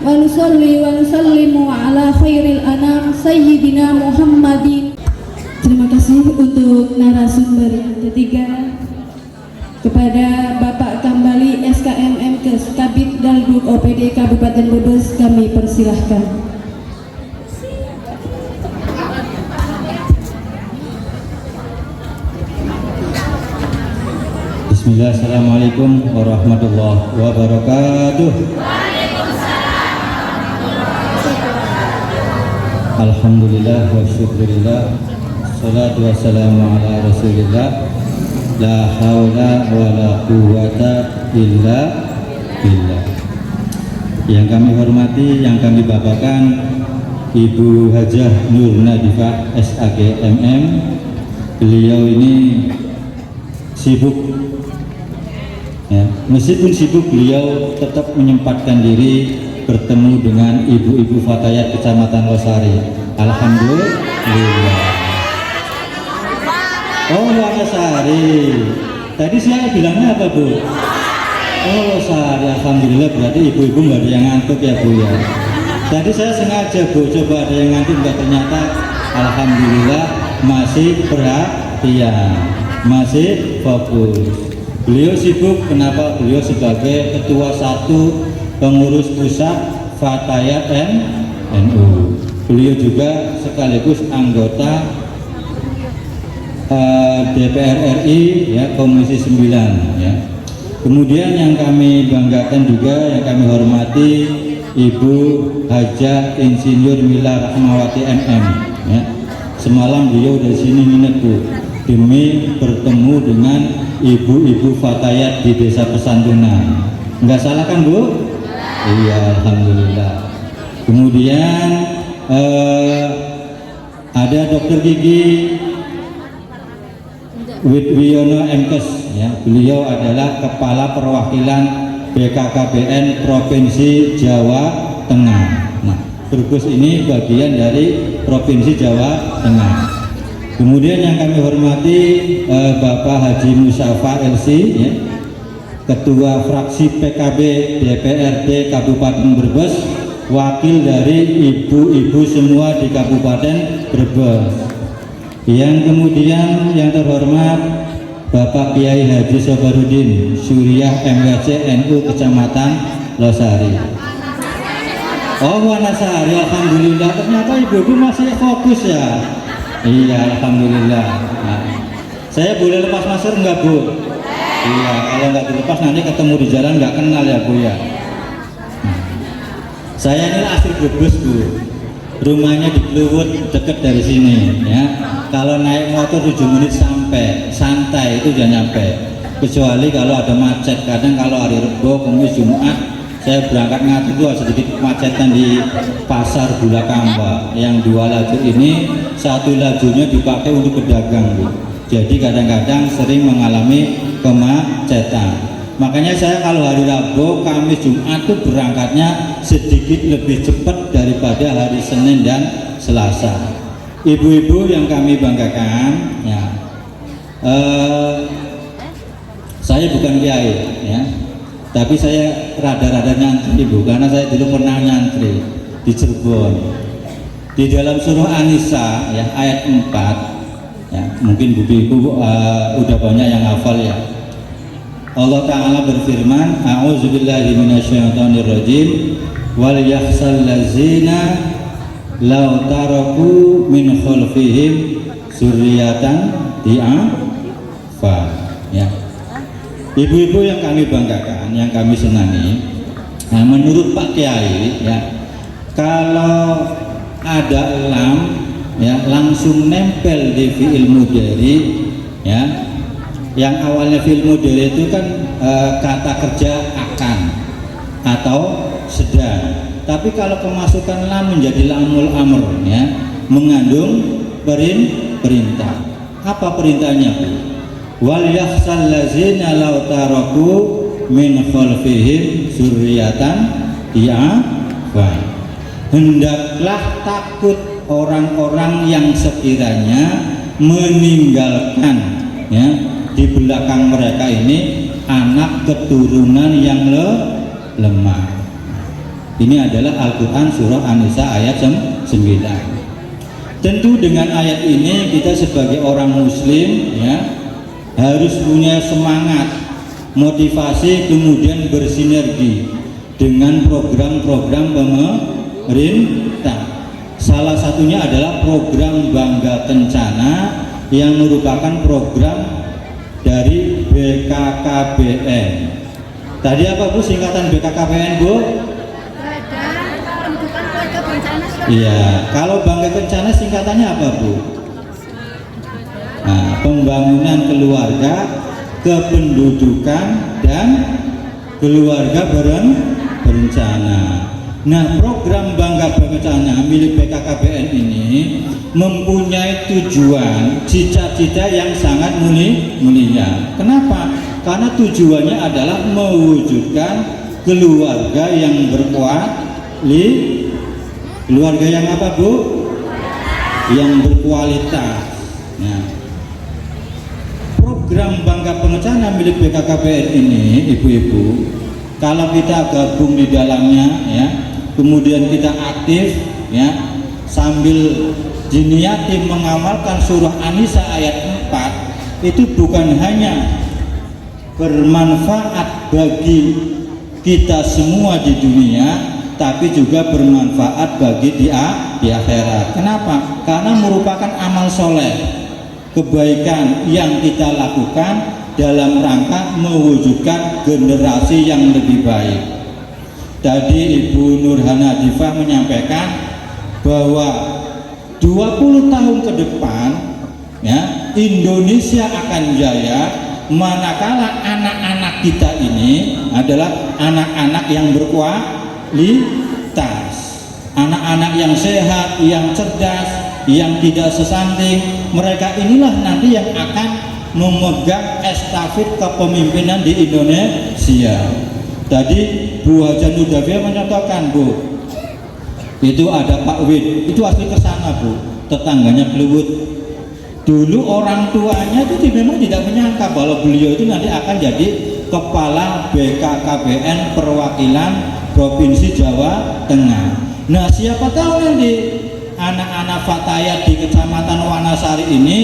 wa nusalli wa nusallimu ala khairil anam sayyidina Muhammadin. Terima kasih untuk narasumber yang ketiga, kepada Bapak Kambali SKM Mkes Kabid Dalbuk OPD Kabupaten Brebes kami persilahkan. Bismillah, assalamualaikum warahmatullahi wabarakatuh. Alhamdulillah wa syukurillah, salatu wassalamu ala rasulillah, la haula wa la quwwata illa billah. Yang kami hormati, yang kami banggakan, Ibu Hajah Nur Nadifah SAG MM. Beliau ini sibuk ya, meskipun sibuk beliau tetap menyempatkan diri bertemu dengan ibu-ibu fatayat Kecamatan Losari. Alhamdulillah. Oh, Losari. Tadi saya bilangnya apa, Bu? Oh, Losari. Alhamdulillah, berarti ibu-ibu nggak ada yang ngantuk ya, Bu ya. Tadi saya sengaja, Bu, coba ada yang ngantuk, nggak, ternyata alhamdulillah masih perhatian, masih fokus. Beliau sibuk, kenapa? Beliau sebagai ketua 1 pengurus pusat Fatayat NU. Beliau juga sekaligus anggota DPR RI ya, Komisi 9 ya. Kemudian yang kami banggakan juga, yang kami hormati, Ibu Hajah Insinyur Mila Rahmawati MM ya. Semalam beliau dari sini nginep, Bu, demi bertemu dengan ibu-ibu fatayat di Desa Pesantunan. Enggak salah kan, Bu? Iya, alhamdulillah. Kemudian ada Dokter Gigi Widwiono Mkes ya. Beliau adalah kepala perwakilan BKKBN Provinsi Jawa Tengah. Nah, Brebes ini bagian dari Provinsi Jawa Tengah. Kemudian yang kami hormati Bapak Haji Musyafa LC ya, Ketua Fraksi PKB DPRD Kabupaten Brebes, wakil dari ibu-ibu semua di Kabupaten Brebes. Yang kemudian yang terhormat Bapak Kiai Haji Sobarudin Suriah MWC NU Kecamatan Losari. Oh, Wanasari, alhamdulillah, ternyata ibu-ibu masih fokus ya. Iya, alhamdulillah. Nah, saya boleh lepas masker enggak, Bu? Iya, kalau nggak dilepas nanti ketemu di jalan nggak kenal ya, Bu ya. Saya ini asli Brebes, Bu. Rumahnya di Kluwut, dekat dari sini ya. Kalau naik motor 7 menit sampai, santai itu udah nyampe. Kecuali kalau ada macet, kadang kalau hari Rebo, Kamis, Jumat saya berangkat ngatur itu sedikit kemacetan di Pasar Bulakamba. Yang 2 lajur ini, 1 lajurnya dipakai untuk pedagang, Bu. Jadi kadang-kadang sering mengalami kemacetan. Makanya saya kalau hari Rabu, Kamis, Jumat itu berangkatnya sedikit lebih cepat daripada hari Senin dan Selasa. Ibu-ibu yang kami banggakan ya, saya bukan kiai ya, tapi saya rada-rada nyantri, Bu, karena saya dulu pernah nyantri di Cirebon. Di dalam surah An-Nisa ya, ayat 4 ya, mungkin ibu-ibu udah banyak yang hafal ya. Allah Ta'ala berfirman, a'udzubillahi minasyaitonirrajim, wal yakhsal lazina law taraku min khalfihim zurriyatan di'afa ya. Ibu-ibu yang kami banggakan, yang kami senangi, nah, menurut Pak Kiai ya, kalau ada lam ya langsung nempel di fi'il mudhari ya. Yang awalnya fi'il mudhari itu kan kata kerja akan atau sedang, tapi kalau kemasukan lam menjadi lamul amr ya, mengandung perintah. Apa perintahnya, Bu? Wal yakhsal lazina law taraku min khalfihim zurriyatan di'afa. Hendaklah takut orang-orang yang sekiranya meninggalkan ya, di belakang mereka ini anak keturunan yang lemah. Ini adalah Al-Quran surah An-Nisa ayat 9. Tentu dengan ayat ini kita sebagai orang muslim ya harus punya semangat, motivasi, kemudian bersinergi dengan program-program pemerintah. Salah satunya adalah program Bangga Kencana yang merupakan program dari BKKBN. Tadi apa Bu singkatan BKKBN Bu? Iya, kalau Bangga Kencana singkatannya apa Bu? Nah, pembangunan keluarga, kependudukan, dan keluarga berencana. Nah, program Bangga Kencana milik BKKBN ini mempunyai tujuan, cita-cita yang sangat mulia. Kenapa? Karena tujuannya adalah mewujudkan keluarga yang berkualitas. Keluarga yang apa Bu? Yang berkualitas. Nah, program Bangga Kencana milik BKKBN ini, ibu-ibu, kalau kita gabung di dalamnya, ya, kemudian kita aktif, ya, sambil diniati mengamalkan surah An-Nisa ayat 4, itu bukan hanya bermanfaat bagi kita semua di dunia, tapi juga bermanfaat bagi di akhirat. Kenapa? Karena merupakan amal soleh, kebaikan yang kita lakukan dalam rangka mewujudkan generasi yang lebih baik. Tadi Ibu Nurhana Difah menyampaikan bahwa 20 tahun ke depan ya, Indonesia akan jaya manakala anak-anak kita ini adalah anak-anak yang berkualitas, anak-anak yang sehat, yang cerdas, yang tidak sesanting. Mereka inilah nanti yang akan memegang estafet kepemimpinan di Indonesia. Tadi Bu Haja Nudavia menyatakan Bu, itu ada Pak Wid, itu asli kesana Bu, tetangganya Kluwut. Dulu orang tuanya itu memang tidak menyangka bahwa beliau itu nanti akan jadi kepala BKKBN perwakilan Provinsi Jawa Tengah. Nah, siapa tahu nanti anak-anak Fatayat di Kecamatan Wanasari ini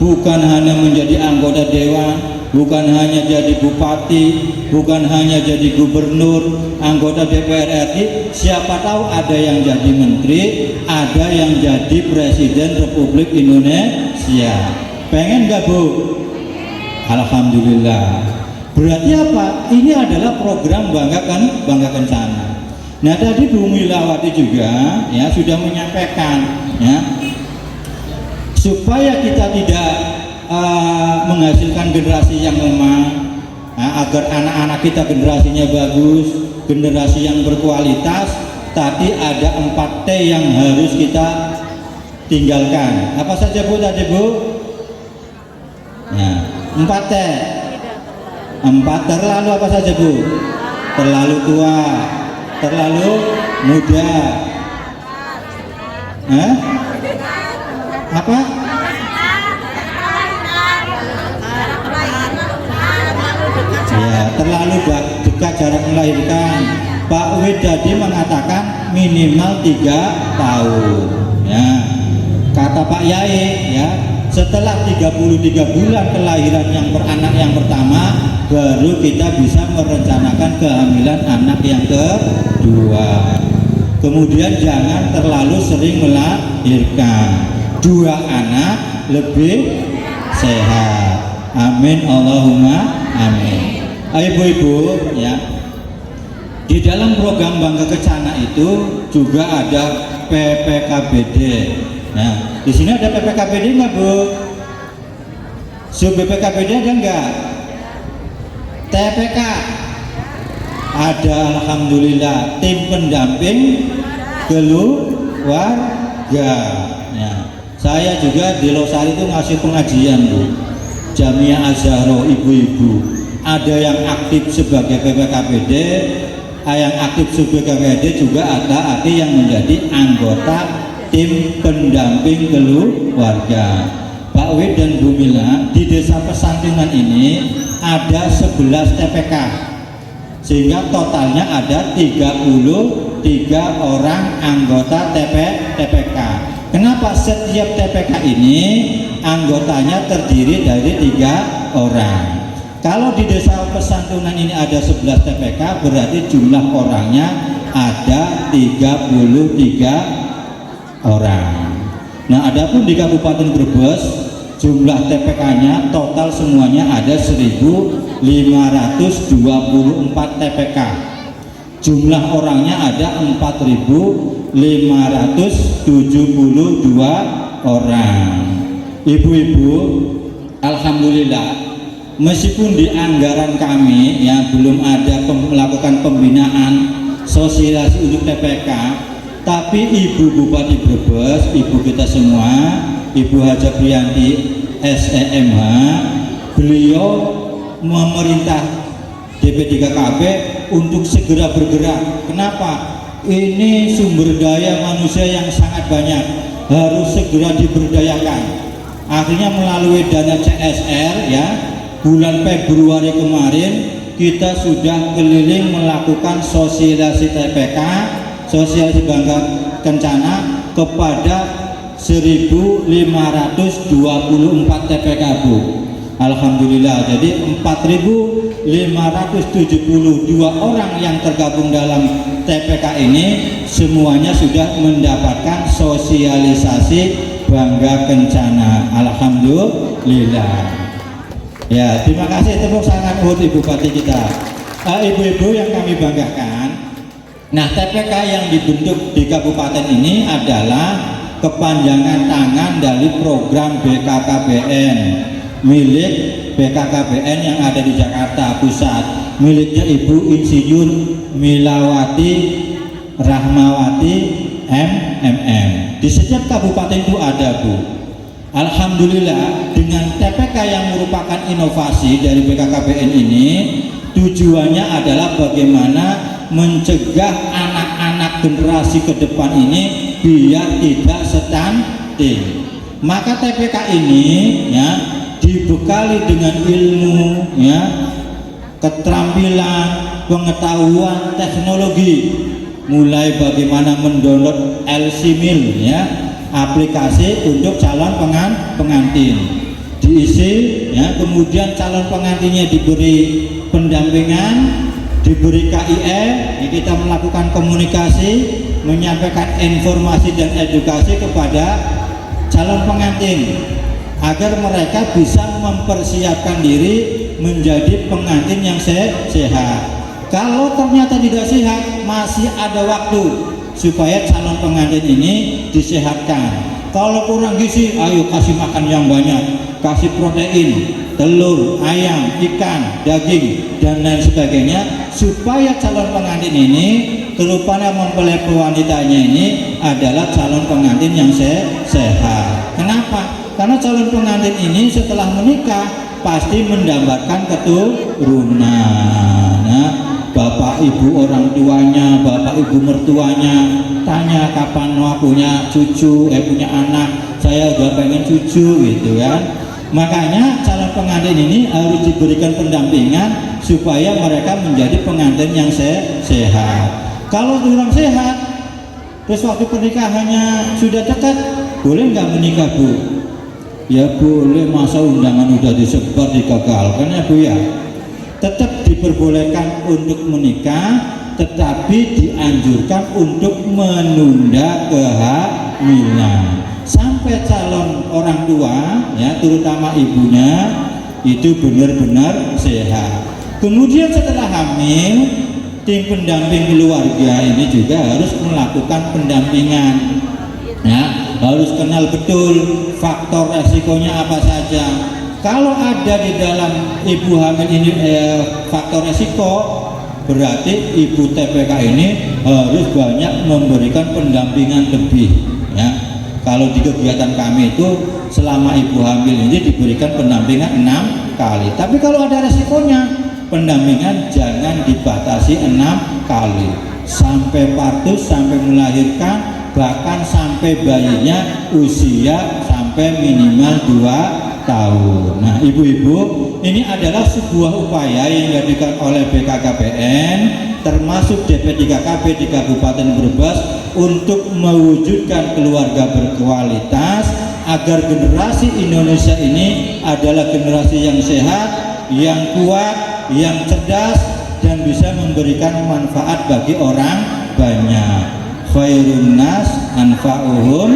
bukan hanya menjadi anggota dewan, bukan hanya jadi bupati, bukan hanya jadi gubernur, anggota DPR RI, siapa tahu ada yang jadi menteri, ada yang jadi presiden Republik Indonesia. Pengen nggak Bu? Alhamdulillah. Berarti apa? Ini adalah program Bangga Kencana. Nah, tadi Bu Milawati juga ya sudah menyampaikan ya, supaya kita tidak menghasilkan generasi yang lemah, agar anak-anak kita generasinya bagus, generasi yang berkualitas. Tadi ada 4T yang harus kita tinggalkan. Apa saja Bu tadi Bu? Nah, 4T. 4 terlalu apa saja Bu? Terlalu tua, terlalu muda, apa? Ya, terlalu dekat jarak melahirkan. Pak Widadi mengatakan minimal 3 tahun. Ya, kata Pak Yai, ya, setelah 33 bulan kelahiran anak yang pertama, baru kita bisa merencanakan kehamilan anak yang kedua. Kemudian jangan terlalu sering melahirkan. 2 anak lebih sehat. Amin Allahumma amin. Ibu-ibu ya, di dalam program Bangga Kencana itu juga ada PPKBD. Nah, di sini ada PPKBD nggak Bu? Sub PPKBD ada nggak? TPK ada, alhamdulillah, tim pendamping keluarga. Ya, saya juga di Losari itu ngasih pengajian Bu, Jamiah Az-Zahra ibu-ibu. Ada yang aktif sebagai PPKBD, yang aktif sebagai PPKBD juga ada yang menjadi anggota tim pendamping keluarga. Pak Wid dan Bu Mila, di desa Pesantrengan ini ada 11 TPK. sehingga totalnya ada 33 orang anggota TPK. Kenapa setiap TPK ini anggotanya terdiri dari 3 orang? Kalau di desa Pesantunan ini ada 11 TPK, berarti jumlah orangnya ada 33 orang. Nah, adapun di Kabupaten Brebes jumlah TPK-nya total semuanya ada 1.524 TPK. Jumlah orangnya ada 4.572 orang. Ibu-ibu, alhamdulillah, meskipun di anggaran kami ya belum ada melakukan pembinaan sosialisasi untuk TPK, tapi Ibu Bupati Brebes, ibu kita semua, Ibu Haja Priyanti SEMH, beliau memerintah DP3KB untuk segera bergerak. Kenapa? Ini sumber daya manusia yang sangat banyak, harus segera diberdayakan. Akhirnya melalui dana CSR ya, bulan Februari kemarin kita sudah keliling melakukan sosialisasi TPK, sosialisasi Bangga Kencana kepada 1.524 TPK, Bu. Alhamdulillah, jadi 4.572 orang yang tergabung dalam TPK ini semuanya sudah mendapatkan sosialisasi Bangga Kencana. Alhamdulillah. Ya, terima kasih, tepuk tangan buat Ibu Bupati kita. Ibu-ibu yang kami banggakan. Nah, TPK yang dibentuk di kabupaten ini adalah kepanjangan tangan dari program BKKBN milik BKKBN yang ada di Jakarta Pusat, miliknya Ibu Insinyur Milawati Rahmawati MMM. Di setiap kabupaten itu ada, Bu. Alhamdulillah, dengan TPK yang merupakan inovasi dari BKKBN ini, tujuannya adalah bagaimana mencegah anak-anak generasi ke depan ini biar tidak stunting. Maka TPK ini ya dibekali dengan ilmu ya, keterampilan, pengetahuan, teknologi, mulai bagaimana mendownload LCMIL ya, aplikasi untuk calon pengantin diisi ya, kemudian calon pengantinnya diberi pendampingan, diberi KIE ya, kita melakukan komunikasi, menyampaikan informasi dan edukasi kepada calon pengantin agar mereka bisa mempersiapkan diri menjadi pengantin yang sehat. Kalau ternyata tidak sehat, masih ada waktu supaya calon pengantin ini disehatkan. Kalau kurang gizi, ayo kasih makan yang banyak, kasih protein, telur, ayam, ikan, daging, dan lain sebagainya, supaya calon pengantin ini, terutama mempelai wanitanya ini adalah calon pengantin yang sehat. Kenapa? Karena calon pengantin ini setelah menikah pasti mendapatkan keturunan. Nah, bapak ibu orang tuanya, bapak ibu mertuanya tanya kapan mau punya cucu, punya anak, saya udah pengen cucu gitu kan. Makanya calon pengantin ini harus diberikan pendampingan supaya mereka menjadi pengantin yang sehat. Kalau kurang sehat, terus waktu pernikahannya sudah dekat, boleh nggak menikah, Bu? Ya boleh, masa undangan udah disebar digagalkan ya, Bu ya. Tetap diperbolehkan untuk menikah, tetapi dianjurkan untuk menunda kehamilan sampai calon orang tua ya, terutama ibunya itu benar-benar sehat. Kemudian setelah hamil, tim pendamping keluarga ini juga harus melakukan pendampingan ya, harus kenal betul faktor resikonya apa saja. Kalau ada di dalam ibu hamil ini faktor resiko, berarti ibu TPK ini harus banyak memberikan pendampingan lebih ya. Kalau di kegiatan kami itu selama ibu hamil ini diberikan pendampingan 6 kali. Tapi kalau ada resikonya, pendampingan jangan dibatasi 6 kali sampai partus, sampai melahirkan, bahkan sampai bayinya usia sampai minimal 2 tahun. Nah, ibu-ibu ini adalah sebuah upaya yang dilakukan oleh BKKBN termasuk DP3KB di Kabupaten Brebes untuk mewujudkan keluarga berkualitas agar generasi Indonesia ini adalah generasi yang sehat, yang kuat, yang cerdas, dan bisa memberikan manfaat bagi orang banyak. Khairun nas anfa'uhum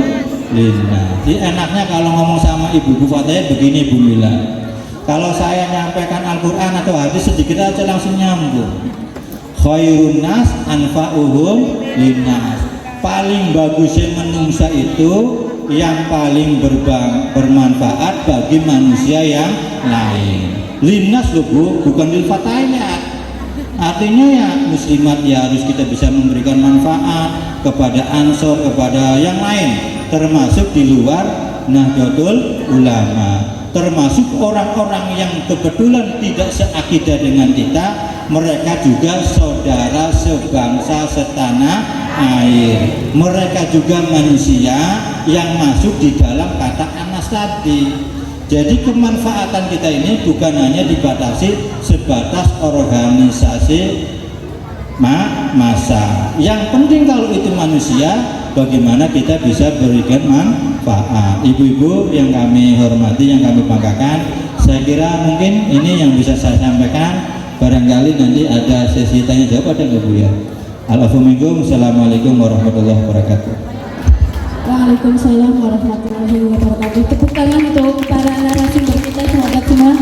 linnas. Jadi enaknya kalau ngomong sama Ibu Fatayat begini Bu Mila, kalau saya nyampaikan Al-Quran atau hadis sedikit aja langsung nyambung. Khairun nas anfa'uhum linnas. Paling bagusnya menungsa itu yang paling bermanfaat bagi manusia yang lain. Linnas loh Bu, bukan lil fatayat. Artinya ya muslimat ya harus kita bisa memberikan manfaat kepada ansor, kepada yang lain, termasuk di luar Nahdlatul Ulama, termasuk orang-orang yang kebetulan tidak seakidah dengan kita. Mereka juga saudara sebangsa setanah air, mereka juga manusia yang masuk di dalam kata anas tadi. Jadi kemanfaatan kita ini bukan hanya dibatasi sebatas organisasi massa. Yang penting kalau itu manusia, bagaimana kita bisa berikan manfaat. Ibu-ibu yang kami hormati, yang kami banggakan, saya kira mungkin ini yang bisa saya sampaikan. Barangkali nanti ada sesi tanya jawab, ada nggak Bu ya? Assalamualaikum warahmatullahi wabarakatuh. Waalaikumsalam warahmatullahi wabarakatuh. Tepuk tangan untuk para narasumber kita, sahabat semua.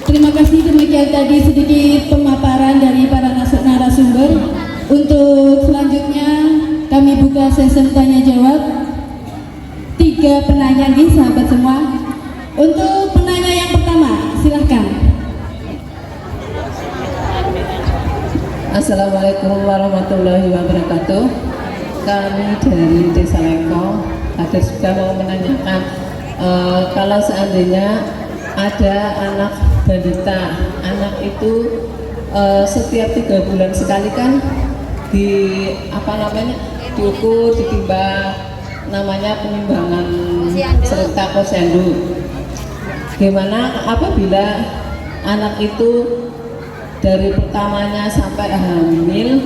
Terima kasih, demikian tadi sedikit pemaparan dari para narasumber. Untuk selanjutnya kami buka sesi tanya jawab. 3 penanya nih sahabat semua. Untuk penanya yang pertama, silahkan. Assalamualaikum warahmatullahi wabarakatuh. Kami dari Desa Lengkong ada juga mau menanyakan, kalau seandainya ada anak balita, anak itu setiap 3 bulan sekali kan diukur, ditimbang, namanya penimbangan serta posyandu. Gimana apabila anak itu dari pertamanya sampai hamil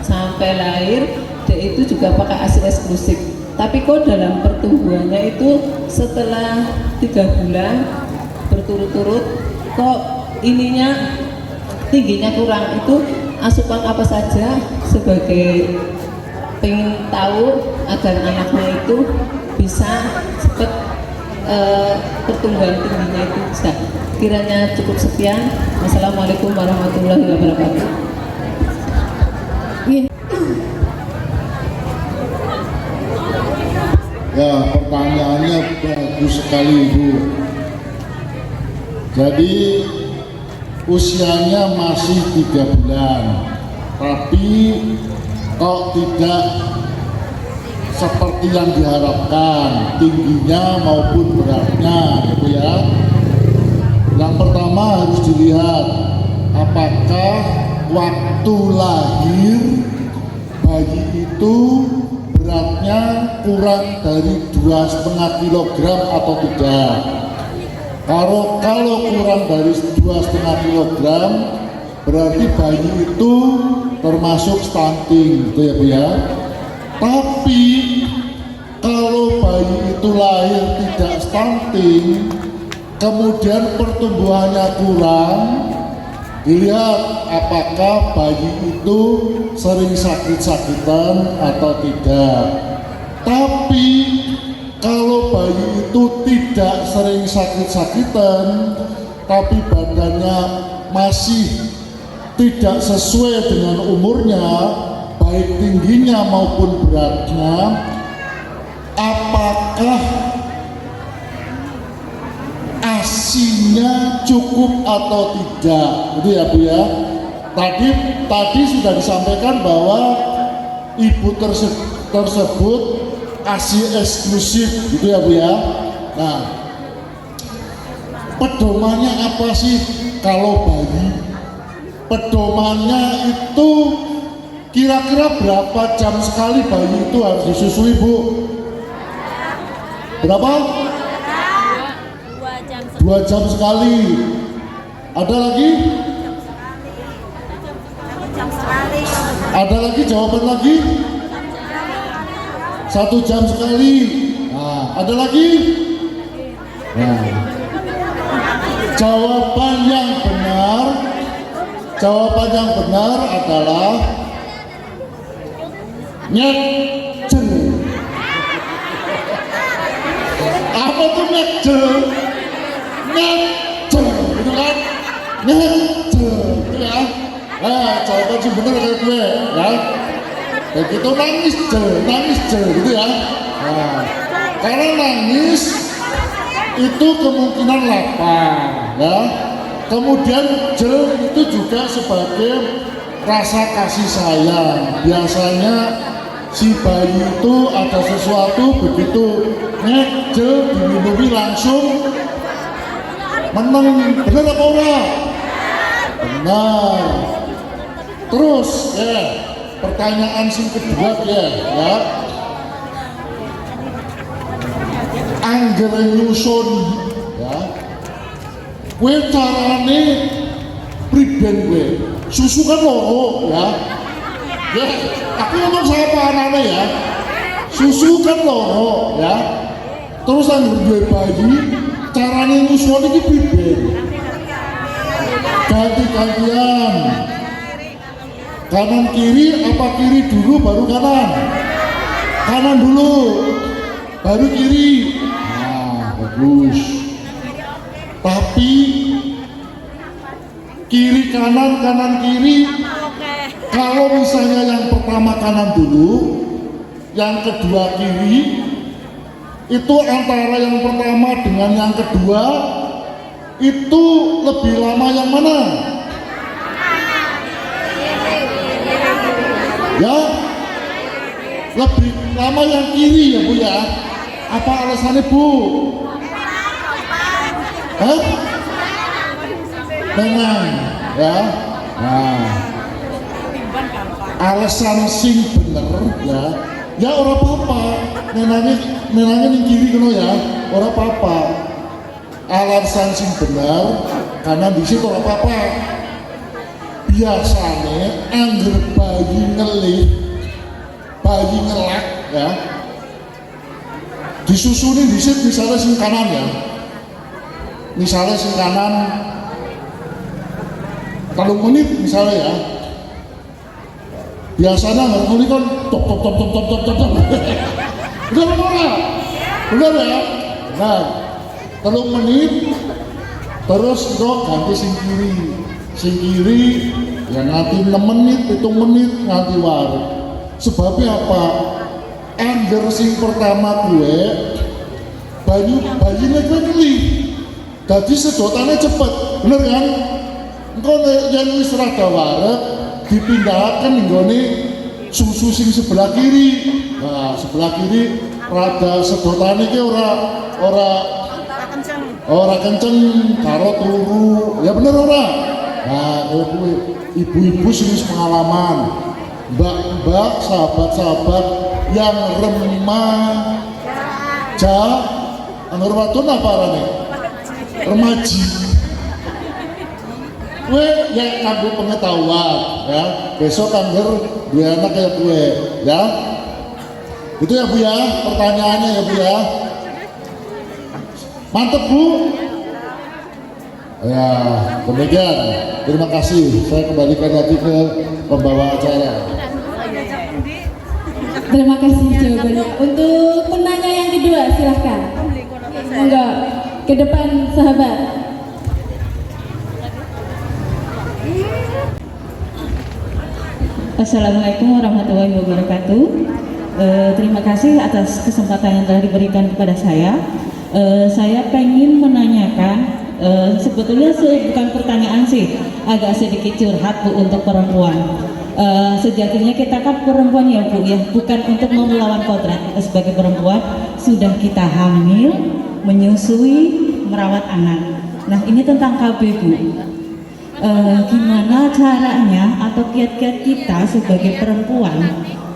sampai lahir dia itu juga pakai ASI eksklusif, tapi kok dalam pertumbuhannya itu setelah 3 bulan berturut-turut kok tingginya kurang, itu asupan apa saja sebagai pengen tahu agar anaknya itu bisa cepat pertumbuhan tingginya itu bisa. Kiranya cukup sekian. Wassalamualaikum warahmatullahi wabarakatuh. Ya, pertanyaannya bagus sekali Ibu. Jadi usianya masih 3 bulan, tapi kok tidak seperti yang diharapkan tingginya maupun beratnya, gitu ya. Yang pertama harus dilihat apakah waktu lahir bayi itu beratnya kurang dari 2,5 kg atau tidak. Kalau kurang dari 2,5 kg berarti bayi itu termasuk stunting, gitu ya Bu ya. Tapi kalau bayi itu lahir tidak stunting, kemudian pertumbuhannya kurang, dilihat apakah bayi itu sering sakit-sakitan atau tidak. Tapi kalau bayi itu tidak sering sakit-sakitan, tapi badannya masih tidak sesuai dengan umurnya, baik tingginya maupun beratnya, apakah ASI-nya cukup atau tidak, gitu ya Bu ya. Tadi sudah disampaikan bahwa ibu tersebut ASI eksklusif, gitu ya Bu ya. Nah, pedomannya apa sih kalau bayi? Pedomannya itu kira-kira berapa jam sekali bayi itu harus disusui Bu? Berapa? 2 jam sekali. Ada lagi? Ada lagi jawaban lagi? 1 jam sekali. Nah, ada lagi? Nah, jawaban yang benar adalah nyekjel. Apa tuh nyekjel? Nyekjel, gitu kan? Nyekjel, gitu ya. Nah, jawaban sih bener kayak gue, ya. Kayak gitu nangis jel, gitu ya. Nah, karena nangis itu kemungkinan lapar, ya. Kemudian jel itu juga sebagai rasa kasih sayang. Biasanya si bayi itu ada sesuatu begitu ngejel diminumi langsung meneng. Bener apa ora? Benar. Terus ya, pertanyaan sing kedua ya. Anggere nyusun ya. Kowe carane priben kowe? Susu kan loro ya. Ya, aku ngomong sama anak-anak ya. Susu kan loro ya. Terus anggere duwe bayi, carane nyusun iki priben? Ganti-gantian. Kanan kiri apa kiri dulu baru kanan? Kanan dulu baru kiri. Nah, bagus. Tapi kiri kanan kanan kiri, kalau misalnya yang pertama kanan dulu, yang kedua kiri, itu antara yang pertama dengan yang kedua itu lebih lama yang mana? Ya, lebih lama yang kiri ya Bu ya. Apa alasannya Bu? Hah? Memang ya. Nah, alasan sing bener ya. Ya ora apa-apa. Nenangnya ning kiri kono ya. Ora apa-apa. Alasan sing bener karena di situ ora apa-apa. Biasanya angger bayi ngelih, bayi ngelak ya, disusuni disit misalnya sing kanan ya, misalnya sing kanan 3 menit misalnya ya, biasanya ngerti kan top bener apa? Bener ya? Benar. 3 menit terus kok ganti sing kiri ya nanti 6 menit, 7 menit nganti war. Sebabnya apa? Angger sing pertama gue bayinya geli, jadi sedotannya cepet, bener kan? Engkau yang wis rada waret dipindahkan nggone susu sing sebelah kiri. Nah, sebelah kiri rada sedotannya ki ora kenceng karo turu. Ya bener ora? Nah, ibu-ibu sini pengalaman, mbak-mbak, sahabat-sahabat yang remaja, wadon apa arane? Remaji. Gue ya nganggo pengetahuan ya, besok angger duwe anak kayak gue ya. Itu ya Bu ya, pertanyaannya ya Bu ya. Mantep Bu. Ya, demikian. Terima kasih. Saya kembalikan lagi ke pembawa acara. Terima kasih jawabannya. Untuk penanya yang kedua silahkan. Monggo ke depan sahabat. Assalamualaikum warahmatullahi wabarakatuh. Terima kasih atas kesempatan yang telah diberikan kepada saya. Saya pengen menanyakan, sebetulnya bukan pertanyaan sih, agak sedikit curhat Bu untuk perempuan. Sejatinya kita kan perempuan ya Bu ya, bukan untuk melawan kodrat. Kita sebagai perempuan sudah kita hamil, menyusui, merawat anak. Nah ini tentang KB Bu. Gimana caranya atau kiat-kiat kita sebagai perempuan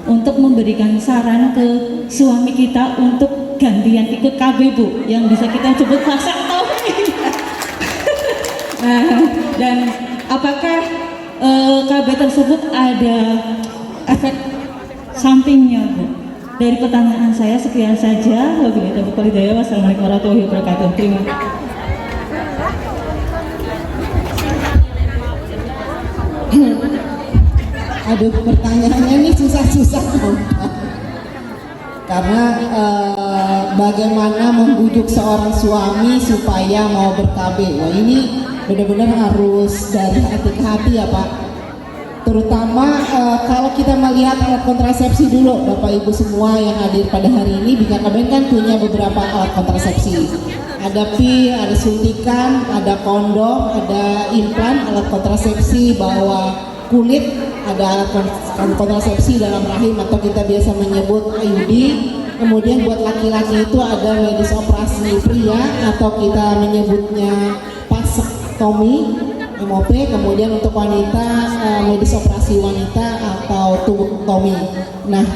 untuk memberikan saran ke suami kita untuk gantian ikut KB Bu, yang bisa kita sebut vasectomy. Dan apakah KB tersebut ada efek sampingnya, Bu? Dari pertanyaan saya sekian saja. Wabillahi taufiq wal hidayah. Wassalamualaikum warahmatullahi wabarakatuh. Terima kasih. Aduh, pertanyaannya ini susah-susah karena bagaimana membujuk seorang suami supaya mau ber-KB. Wah, ini benar-benar harus dari hati ke hati ya Pak. Terutama kalau kita melihat alat kontrasepsi dulu, Bapak Ibu semua yang hadir pada hari ini, BKKBN kan punya beberapa alat kontrasepsi. Ada pil, ada suntikan, ada kondom, ada implan, alat kontrasepsi bawah kulit, ada alat kontrasepsi dalam rahim atau kita biasa menyebut IUD. Kemudian buat laki-laki itu ada medis operasi pria atau kita menyebutnya vasektomi, MOP. Kemudian untuk wanita medis operasi wanita atau tubuektomi. Nah,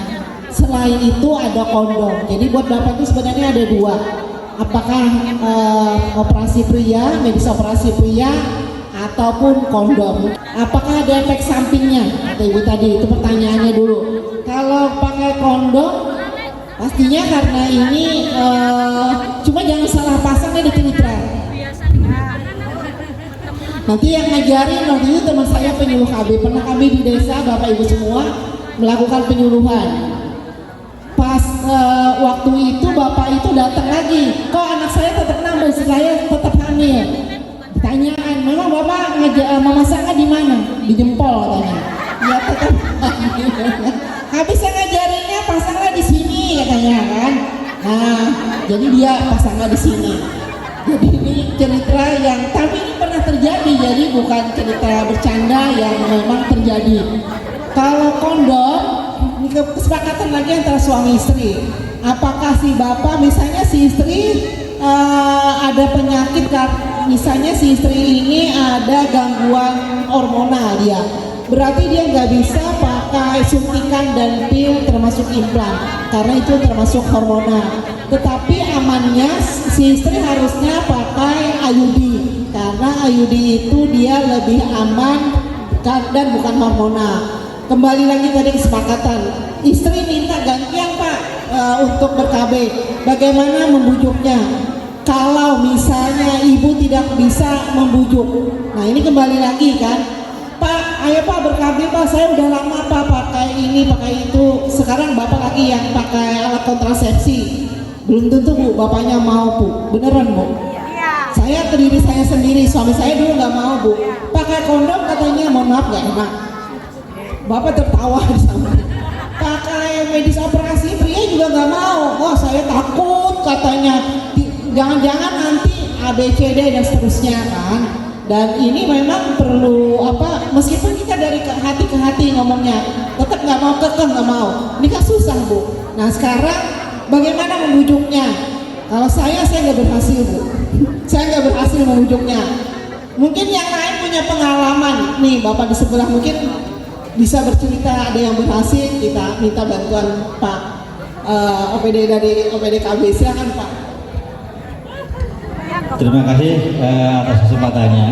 selain itu ada kondom. Jadi buat Bapak itu sebenarnya ada dua. Apakah operasi pria, medis operasi pria ataupun kondom? Apakah ada efek sampingnya? Kata Ibu tadi, itu pertanyaannya dulu. Kalau pakai kondom, pastinya karena ini cuma jangan salah pasangnya di kelitra. Nanti yang ngajarin waktu itu teman saya penyuluh KB, pernah kami di desa, Bapak Ibu semua melakukan penyuluhan. Pas waktu itu Bapak itu datang lagi, kok anak saya tetap nambah, saya tetap hamil. Ditanyakan, memang Bapak memasangnya di mana? Di jempol katanya. Ya tetap hamil. Habis saya ngajarinnya pasanglah di sini katanya kan. Nah, jadi dia pasangnya di sini. Jadi ini cerita yang, tapi ini pernah terjadi, jadi bukan cerita bercanda yang memang terjadi. Kalau kondom, ini kesepakatan lagi antara suami istri. Apakah si bapak, misalnya si istri ada penyakit, misalnya si istri ini ada gangguan hormonal dia, berarti dia nggak bisa pakai suntikan dan pil termasuk implan, karena itu termasuk hormonal. Tetapi amannya si istri harusnya pakai IUD, karena IUD itu dia lebih aman dan bukan hormonal. Kembali lagi tadi kesepakatan, istri minta gantian Pak untuk ber-KB, bagaimana membujuknya? Kalau misalnya ibu tidak bisa membujuk, nah ini kembali lagi kan, Pak, ayo Pak ber-KB Pak, saya udah lama Pak pakai ini, pakai itu. Sekarang Bapak lagi yang pakai alat kontrasepsi, belum tentu Bu, bapaknya mau Bu, beneran Bu? Saya ke diri saya sendiri, suami saya dulu nggak mau Bu, pakai kondom katanya, mohon maaf nggak enak. Bapak tertawa di sana. Pakai medis operasi pria juga nggak mau. Oh saya takut katanya, jangan-jangan nanti ABCD dan seterusnya kan. Dan ini memang perlu apa? Meskipun kita dari hati ke hati ngomongnya, tetap nggak mau, kekeh nggak mau. Ini kan susah Bu. Nah sekarang bagaimana membujuknya? Kalau saya nggak berhasil Bu. Saya nggak berhasil membujuknya. Mungkin yang lain punya pengalaman. Nih Bapak di sebelah mungkin bisa bercerita, ada yang berhasil, kita minta bantuan Pak OPD dari OPD KB, silakan Pak. Terima kasih atas kesempatannya.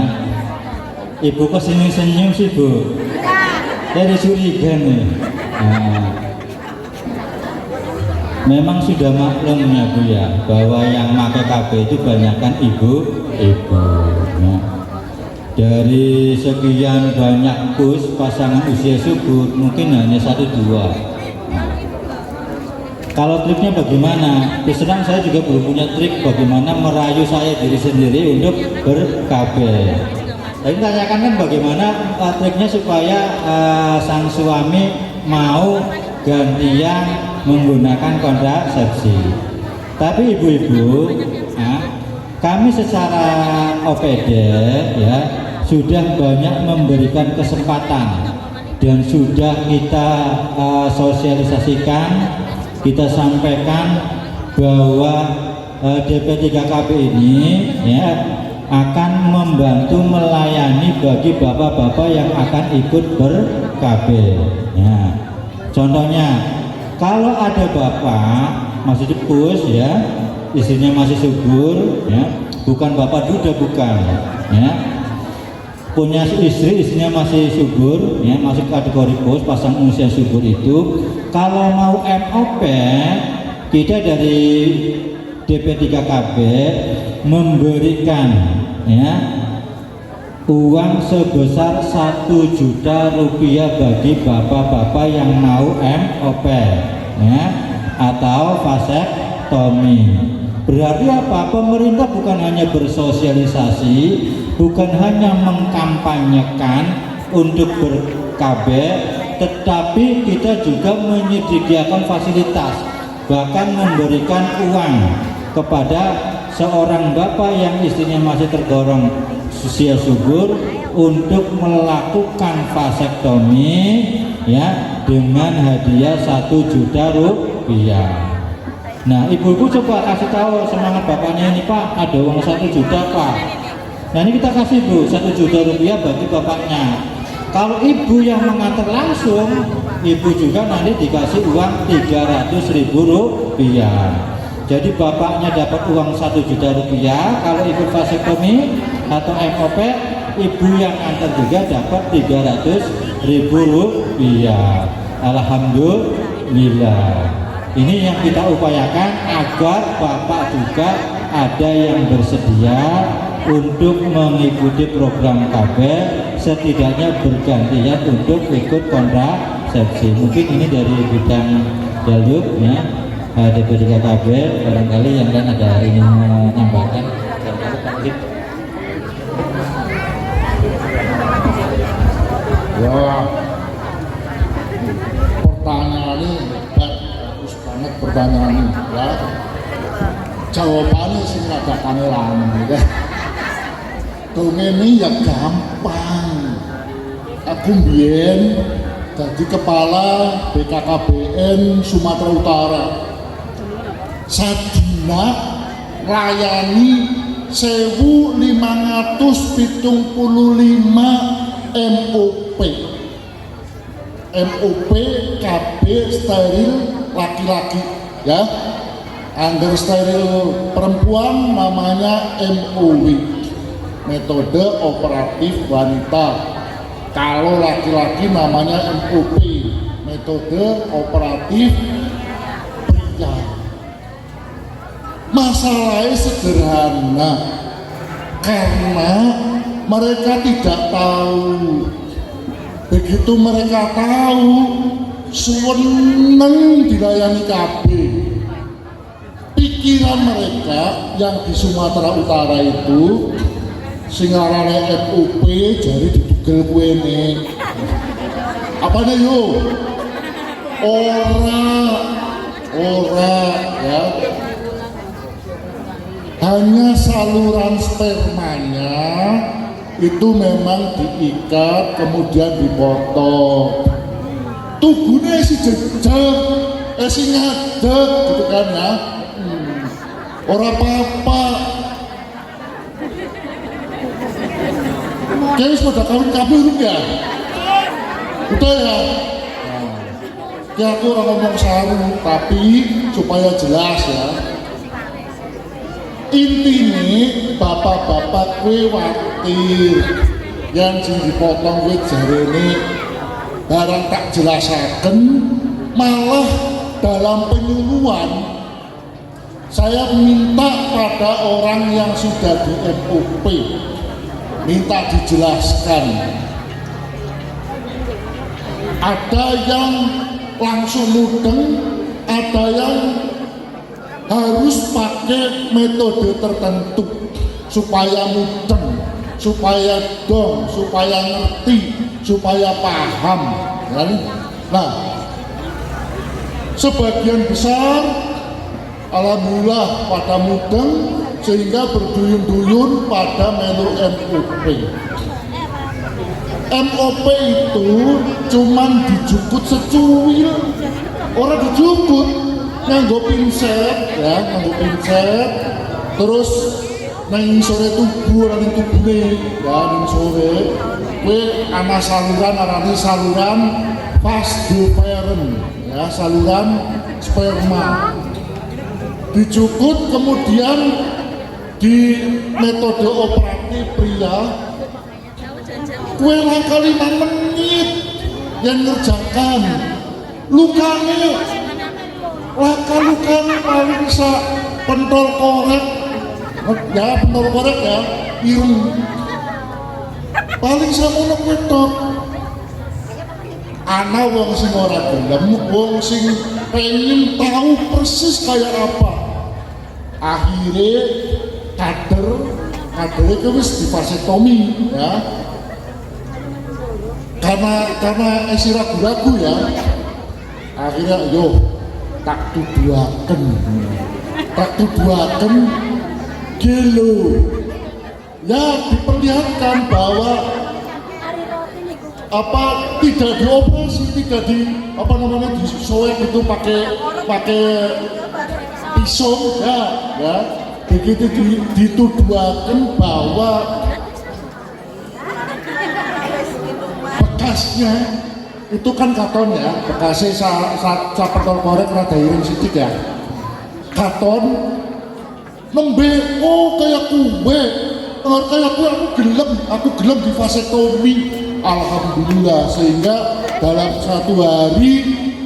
Ibu kok senyum-senyum sih Bu? Dari curiga nih. Memang sudah maklumnya Bu ya, bahwa yang pakai KB itu banyakkan ibu-ibu. Dari sekian banyak pasangan usia subur mungkin hanya 1-2. Kalau triknya bagaimana? Terus terang saya juga belum punya trik bagaimana merayu saya diri sendiri untuk ber-KB. Tapi tanyakan kan bagaimana triknya supaya sang suami mau gantian menggunakan kontrasepsi. Tapi ibu-ibu, kami secara OPD ya sudah banyak memberikan kesempatan dan sudah kita sosialisasikan, kita sampaikan bahwa DP3KB ini ya akan membantu melayani bagi bapak-bapak yang akan ikut ber-KB. Ya. Contohnya, kalau ada bapak masih dipus ya, istrinya masih subur ya, bukan bapak duda bukan ya. punya istri, istrinya masih subur, ya, masih kategori pos, pasang usia subur itu, kalau mau MOP, kita dari DP3KB memberikan, ya, uang sebesar 1 juta rupiah bagi bapak-bapak yang mau MOP, ya, atau vasektomi. Berarti apa? Pemerintah bukan hanya bersosialisasi, bukan hanya mengkampanyekan untuk ber-KB, tetapi kita juga menyediakan fasilitas, bahkan memberikan uang kepada seorang bapak yang istrinya masih tergolong usia subur untuk melakukan vasektomi, ya, dengan hadiah 1 juta rupiah. Nah, ibu-ibu coba kasih tahu semangat bapaknya ini, Pak, ada uang 1 juta, Pak. Nah, ini kita kasih, Bu, 1 juta rupiah bagi bapaknya. Kalau ibu yang mengantar langsung, ibu juga nanti dikasih uang 300.000 rupiah. Jadi bapaknya dapat uang 1 juta rupiah, kalau ikut vasektomi atau MOP, ibu yang antar juga dapat 300.000 rupiah. Alhamdulillah. Ini yang kita upayakan agar bapak juga ada yang bersedia untuk mengikuti program KB, setidaknya bergantian untuk ikut kontrasepsi. Mungkin ini dari bidang jalur, ya, DP3KB. Barangkali yang lain ada ingin menambahkan. Ya, pertanyaan ini bagus banget, pertanyaan ini, ya. Jawabannya sih ada kanelan, ya. Ini ya gampang. Aku mbien jadi kepala BKKBN Sumatera Utara. Sadina layani 1575 MOP. MOP KB steril laki-laki, ya. Under steril perempuan namanya MOW, metode operatif wanita. Kalau laki-laki namanya MOP, metode operatif pria. Masalahnya sederhana, karena mereka tidak tahu. Begitu mereka tahu, seneng dilayani KB. Pikiran mereka yang di Sumatera Utara itu singarane MOP jadi ditugel kuene. Apa nih yuk? Ora, ya. Hanya saluran spermanya itu memang diikat kemudian dipotong. Tubuhnya si jejak, si ngadeg gitu kan, ya. Ora apa-apa. Kayaknya sudah kawin ya? Udah ya? Ya aku orang ngomong saru, tapi supaya jelas, ya. Intinya bapak-bapak kue khawatir yang dipotong kue jarene barang tak jelasaken, malah dalam penyuluhan saya minta pada orang yang sudah di MOP, minta dijelaskan. Ada yang langsung mudeng, ada yang harus pakai metode tertentu supaya mudeng, supaya dong, supaya ngerti, supaya paham. Nah, sebagian besar alhamdulillah pada mudeng sehingga berduyun-duyun pada melu MOP. MOP itu cuman dijukut secuil, orang dijukut nganggo pinset, ya, nganggo pinset, terus nang sore tubuh, nang tubuhnya, ya, nang sore, kue ana saluran, arani saluran vas deferens, ya, saluran sperma. Dijukut kemudian di metode operatif pria kue langka 5 menit yang ngerjakan lukane paling bisa pentol korek ya irung paling sama wedok ana wong sing ora gelem wong sing pengen tahu persis kayak apa akhirnya kadernya itu wis divasektomi ya karena esi ragu-ragu ya akhirnya yo tak tuduhaken gelo ya diperlihatkan bahwa tidak dioperasi tidak disoek itu pakai pisau ya begitu dituduhaken bahwa bekasnya itu kan katon ya bekasnya saat pentol korek rada ireng sedikit ya katon nembe kayak kue aku gelem di vasektomi alhamdulillah sehingga dalam 1 hari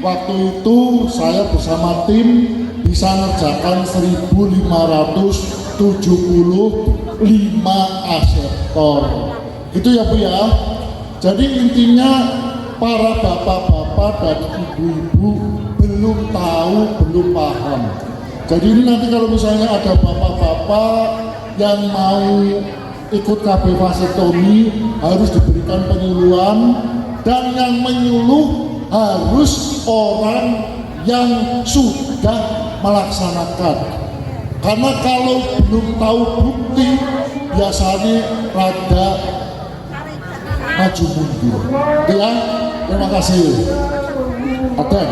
waktu itu saya bersama tim bisa ngerjakan 1575 aseptor itu ya Bu ya. Jadi intinya para bapak-bapak dan ibu-ibu belum tahu, belum paham. Jadi ini nanti kalau misalnya ada bapak-bapak yang mau ikut KB vasektomi harus diberikan penyuluhan dan yang menyuluh harus orang yang sudah melaksanakan. Karena kalau belum tahu bukti biasanya rada maju mundur. Ya, terima kasih. Ada.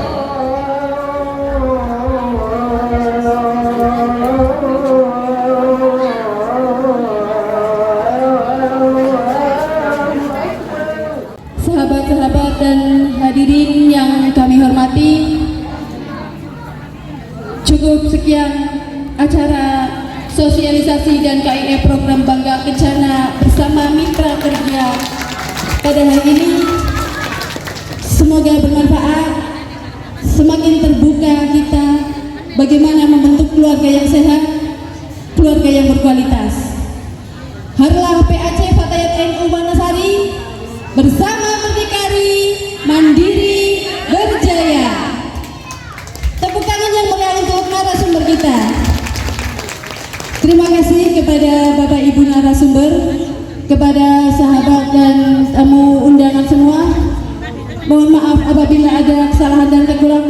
Sahabat-sahabat dan hadirin yang kami hormati, cukup sekian acara sosialisasi dan KIE program Bangga Kencana bersama mitra kerja pada hari ini. Semoga bermanfaat, semakin terbuka kita bagaimana membentuk keluarga yang sehat, keluarga yang berkualitas. Harlah PAC Fatayat NU Wanasari bersama berdikari, mandiri, berjaya. Tepuk tangan yang meriah untuk narasumber kita. Terima kasih kepada Bapak Ibu narasumber, kepada sahabat dan tamu undangan semua. Mohon maaf apabila ada kesalahan dan kekurangan.